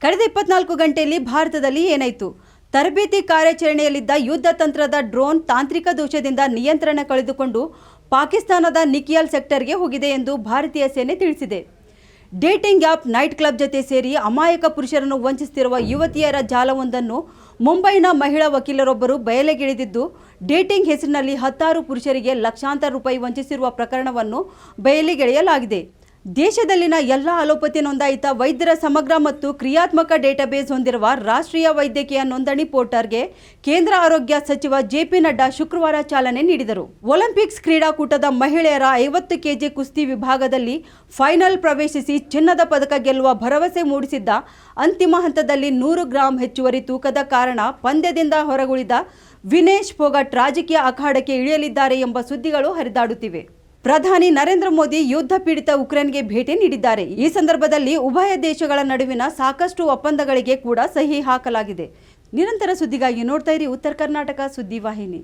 ಕಳೆದ 24 ಗಂಟೆಯಲ್ಲಿ ಭಾರತದಲ್ಲಿ ಏನಾಯಿತು? ತರಬೇತಿ ಕಾರ್ಯಾಚರಣೆಯಲ್ಲಿದ್ದ ಯುದ್ಧ ತಂತ್ರದ ಡ್ರೋನ್ ತಾಂತ್ರಿಕ ದೋಷದಿಂದ ನಿಯಂತ್ರಣ ಕಳೆದುಕೊಂಡು ಪಾಕಿಸ್ತಾನದ ನಿಕಿಯಾಲ್ ಸೆಕ್ಟರ್ಗೆ ಹೋಗಿದೆ ಎಂದು ಭಾರತೀಯ ಸೇನೆ ತಿಳಿಸಿದೆ. ಡೇಟಿಂಗ್ ಆ್ಯಪ್ ನೈಟ್ ಕ್ಲಬ್ ಜೊತೆ ಸೇರಿ ಅಮಾಯಕ ಪುರುಷರನ್ನು ವಂಚಿಸುತ್ತಿರುವ ಯುವತಿಯರ ಜಾಲವೊಂದನ್ನು ಮುಂಬೈನ ಮಹಿಳಾ ವಕೀಲರೊಬ್ಬರು ಬಯಲಿಗೆಳೆದಿದ್ದು, ಡೇಟಿಂಗ್ ಹೆಸರಿನಲ್ಲಿ 10 ಪುರುಷರಿಗೆ ಲಕ್ಷಾಂತರ ರೂಪಾಯಿ ವಂಚಿಸಿರುವ ಪ್ರಕರಣವನ್ನು ಬಯಲಿಗೆಳೆಯಲಾಗಿದೆ. ದೇಶದಲ್ಲಿನ ಎಲ್ಲ ಅಲೋಪತಿ ನೋಂದಾಯಿತ ವೈದ್ಯರ ಸಮಗ್ರ ಮತ್ತು ಕ್ರಿಯಾತ್ಮಕ ಡೇಟಾಬೇಸ್ ಹೊಂದಿರುವ ರಾಷ್ಟ್ರೀಯ ವೈದ್ಯಕೀಯ ನೋಂದಣಿ ಪೋರ್ಟಲ್ಗೆ ಕೇಂದ್ರ ಆರೋಗ್ಯ ಸಚಿವ ಜೆ.ಪಿ. ನಡ್ಡಾ ಶುಕ್ರವಾರ ಚಾಲನೆ ನೀಡಿದರು. ಒಲಿಂಪಿಕ್ಸ್ ಕ್ರೀಡಾಕೂಟದ ಮಹಿಳೆಯರ 50 ಕೆಜಿ ಕುಸ್ತಿ ವಿಭಾಗದಲ್ಲಿ ಫೈನಲ್ ಪ್ರವೇಶಿಸಿ ಚಿನ್ನದ ಪದಕ ಗೆಲ್ಲುವ ಭರವಸೆ ಮೂಡಿಸಿದ್ದ ಅಂತಿಮ ಹಂತದಲ್ಲಿ 100 ಗ್ರಾಂ ಹೆಚ್ಚುವರಿ ತೂಕದ ಕಾರಣ ಪಂದ್ಯದಿಂದ ಹೊರಗುಳಿದ ವಿನೇಶ್ ಫೋಗಟ್ ರಾಜಕೀಯ ಅಖಾಡಕ್ಕೆ ಇಳಿಯಲಿದ್ದಾರೆ ಎಂಬ ಸುದ್ದಿಗಳು ಹರಿದಾಡುತ್ತಿವೆ. ಪ್ರಧಾನಿ ನರೇಂದ್ರ ಮೋದಿ ಯುದ್ಧ ಪೀಡಿತ ಉಕ್ರೇನ್ಗೆ ಭೇಟಿ ನೀಡಿದ್ದಾರೆ. ಈ ಸಂದರ್ಭದಲ್ಲಿ ಉಭಯ ದೇಶಗಳ ನಡುವಿನ ಸಾಕಷ್ಟು ಒಪ್ಪಂದಗಳಿಗೆ ಕೂಡ ಸಹಿ ಹಾಕಲಾಗಿದೆ. ನಿರಂತರ ಸುದ್ದಿಗಾಗಿ ನೋಡ್ತಾ ಇರಿ ಉತ್ತರ ಕರ್ನಾಟಕ ಸುದ್ದಿವಾಹಿನಿ.